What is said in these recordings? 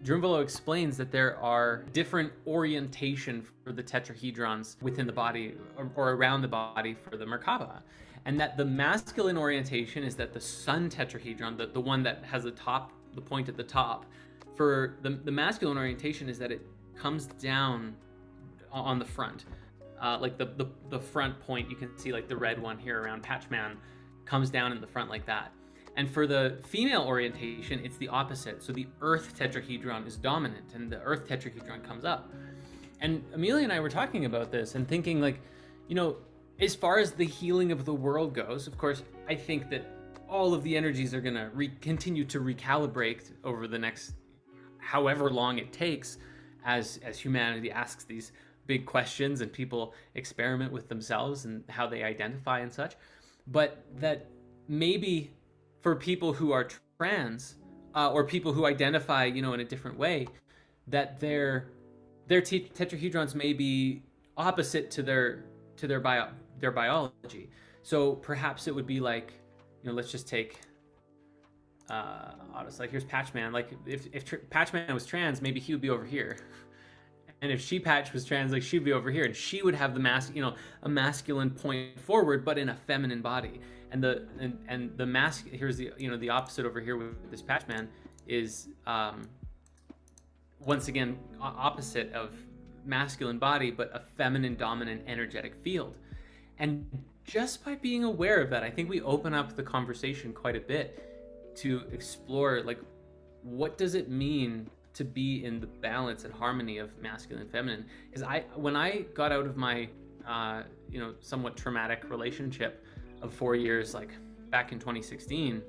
Drunvalo explains that there are different orientation for the tetrahedrons within the body or around the body for the Merkaba. And that the masculine orientation is that the sun tetrahedron, the one that has the point at the top, for the masculine orientation is that it comes down on the front. Like the front point, you can see like the red one here around Patchman comes down in the front like that. And for the female orientation, it's the opposite. So the earth tetrahedron is dominant and the earth tetrahedron comes up. And Amelia and I were talking about this and thinking like, as far as the healing of the world goes, of course, I think that all of the energies are going to continue to recalibrate over the next however long it takes as humanity asks these big questions and people experiment with themselves and how they identify and such. But that maybe for people who are trans or people who identify, in a different way, that their tetrahedrons may be opposite to their biology. So perhaps it would be like, let's just take like here's Patchman. Like if Patchman was trans, maybe he would be over here. And if She Patch was trans, like she'd be over here, and she would have a masculine point forward, but in a feminine body. And the here's the opposite over here with this Patchman is once again opposite of masculine body, but a feminine dominant energetic field. And just by being aware of that, I think we open up the conversation quite a bit to explore like what does it mean to be in the balance and harmony of masculine and feminine. Because when I got out of my somewhat traumatic relationship of 4 years, like back in 2016,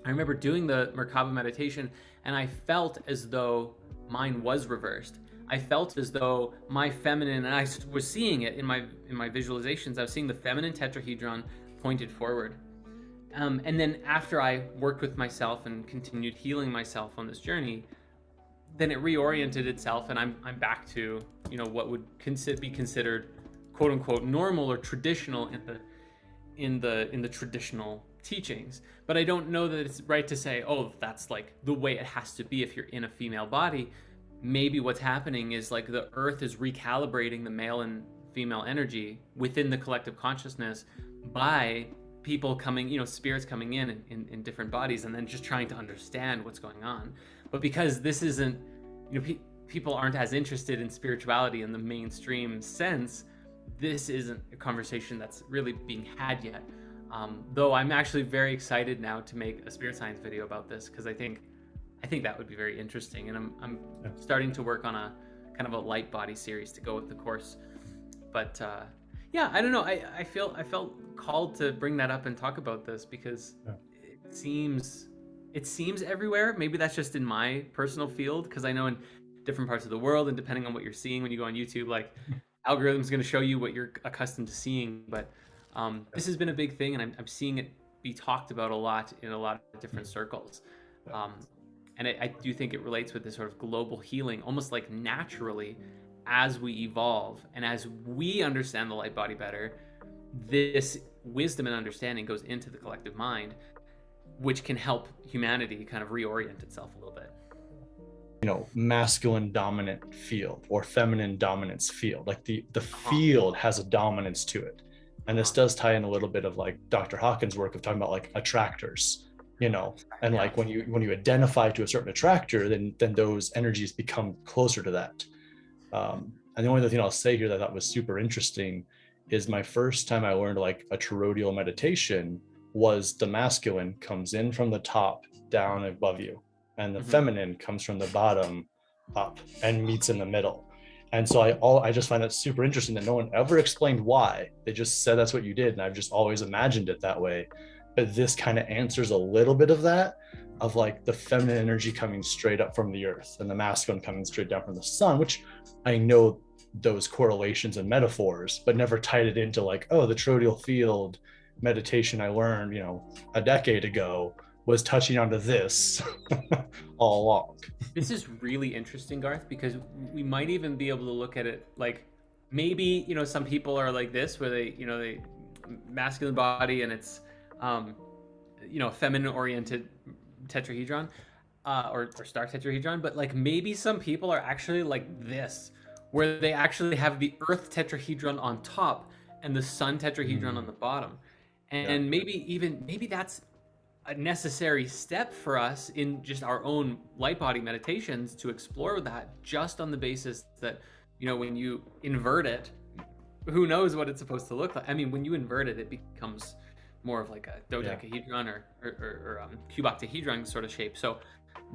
I remember doing the Merkaba meditation and I felt as though mine was reversed. I felt as though my feminine, and I was seeing it in my visualizations, I was seeing the feminine tetrahedron pointed forward. And then after I worked with myself and continued healing myself on this journey, then it reoriented itself, and I'm back to what would be considered quote unquote normal or traditional in the traditional teachings. But I don't know that it's right to say, oh, that's like the way it has to be if you're in a female body. Maybe what's happening is like the earth is recalibrating the male and female energy within the collective consciousness by people coming, spirits coming in different bodies, and then just trying to understand what's going on. But because this isn't, people aren't as interested in spirituality in the mainstream sense, this isn't a conversation that's really being had yet. Though I'm actually very excited now to make a spirit science video about this, because I think that would be very interesting. And I'm starting to work on a kind of a Lightbody series to go with the course. But I don't know. I felt called to bring that up and talk about this because it seems everywhere. Maybe that's just in my personal field, because I know in different parts of the world, and depending on what you're seeing when you go on YouTube, like algorithm's going to show you what you're accustomed to seeing. But this has been a big thing, and I'm seeing it be talked about a lot in a lot of different circles. And I do think it relates with this sort of global healing, almost like naturally, as we evolve and as we understand the light body better, this wisdom and understanding goes into the collective mind, which can help humanity kind of reorient itself a little bit. Masculine dominant field or feminine dominance field, like the field has a dominance to it. And this does tie in a little bit of like Dr. Hawkins' work of talking about like attractors, and like when you identify to a certain attractor, then those energies become closer to that. And the only other thing I'll say here that I thought was super interesting is my first time I learned like a toroidal meditation was the masculine comes in from the top down above you, and the feminine comes from the bottom up and meets in the middle. And so I just find that super interesting that no one ever explained why. They just said that's what you did, and I've just always imagined it that way. But this kind of answers a little bit of that, of like the feminine energy coming straight up from the earth and the masculine coming straight down from the sun, which I know those correlations and metaphors, but never tied it into like, oh, the toroidal field meditation I learned, a decade ago was touching onto this all along. This is really interesting, Garth, because we might even be able to look at it like maybe, some people are like this, where they masculine body and it's, feminine oriented tetrahedron. or star tetrahedron, but like maybe some people are actually like this, where they actually have the Earth tetrahedron on top and the Sun tetrahedron on the bottom. And Yeah. maybe that's a necessary step for us in just our own light body meditations to explore that, just on the basis that, when you invert it, who knows what it's supposed to look like. I mean, when you invert it, it becomes more of like a dodecahedron or cuboctahedron sort of shape. So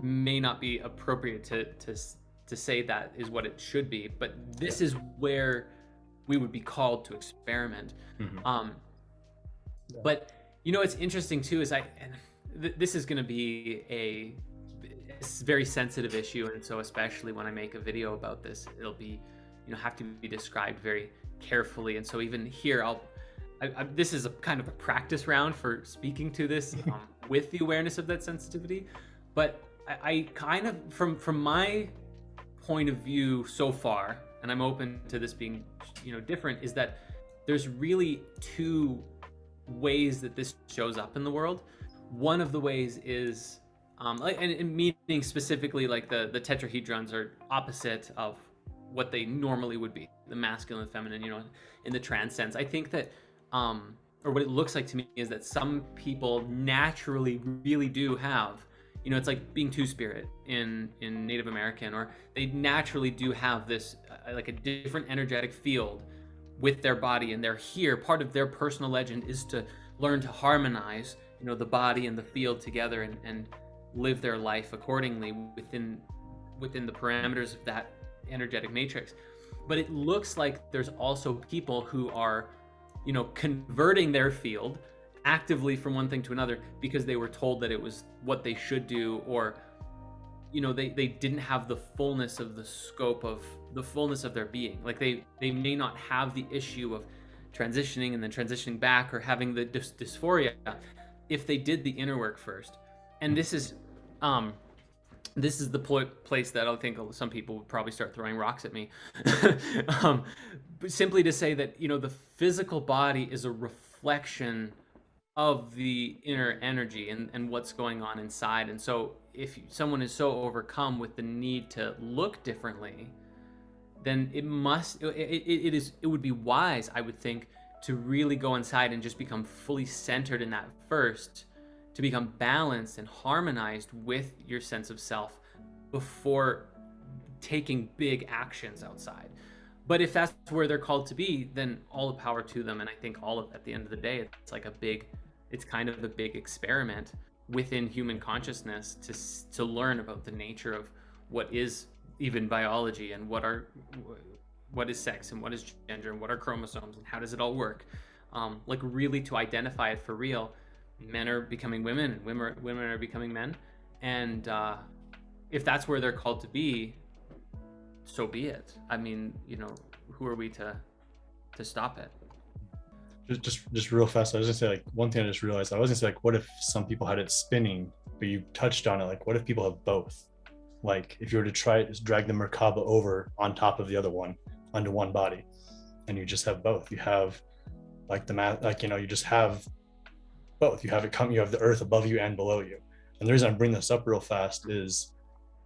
may not be appropriate to say that is what it should be, but this is where we would be called to experiment. But what's interesting too is this is going to be a very sensitive issue, and so especially when I make a video about this, it'll be have to be described very carefully. And so even here, this is a kind of a practice round for speaking to this with the awareness of that sensitivity. But I kind of, from my point of view so far, and I'm open to this being different, is that there's really two ways that this shows up in the world. One of the ways is and meaning specifically like the tetrahedrons are opposite of what they normally would be, the masculine and feminine, in the trance sense. I think that or what it looks like to me is that some people naturally really do have, it's like being two-spirit in Native American, or they naturally do have this like a different energetic field with their body, and they're here. Part of their personal legend is to learn to harmonize, the body and the field together, and live their life accordingly within the parameters of that energetic matrix. But it looks like there's also people who are, converting their field actively from one thing to another because they were told that it was what they should do, or they didn't have the fullness of the scope of the fullness of their being. Like they may not have the issue of transitioning and then transitioning back, or having the dysphoria, if they did the inner work first. And this is the place that I think some people would probably start throwing rocks at me. But simply to say that, the physical body is a reflection of the inner energy and what's going on inside. And so if someone is so overcome with the need to look differently, then it would be wise, I would think, to really go inside and just become fully centered in that first, to become balanced and harmonized with your sense of self before taking big actions outside. But if that's where they're called to be, then all the power to them. And I think at the end of the day, it's kind of a big experiment within human consciousness to learn about the nature of what is even biology, and what is sex, and what is gender, and what are chromosomes, and how does it all work. Like really to identify it for real. Men are becoming women, and women are becoming men. And if that's where they're called to be, so be it. I mean, who are we to stop it? Just real fast, I was gonna say, like, one thing I just realized, I was gonna say, like, what if some people had it spinning, but you touched on it, like, what if people have both? Like, if you were to try to drag the Merkaba over on top of the other one onto one body, and you just have both. You have like you just have both. You have the earth above you and below you. And the reason I bring this up real fast is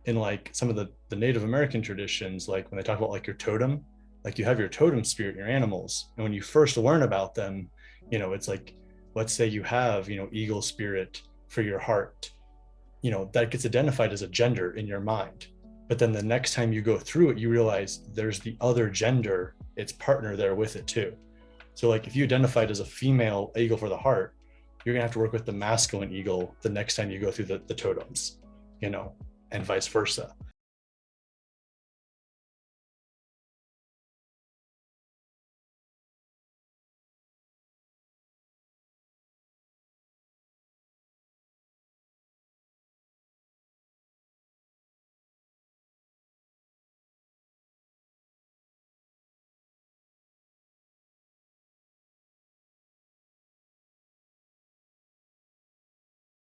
in like some of the Native American traditions, like when they talk about like your totem, like you have your totem spirit, your animals. And when you first learn about them, it's like, let's say you have, eagle spirit for your heart, that gets identified as a gender in your mind. But then the next time you go through it, you realize there's the other gender, its partner there with it too. So like if you identified as a female eagle for the heart, you're gonna have to work with the masculine eagle the next time you go through the totems, and vice versa.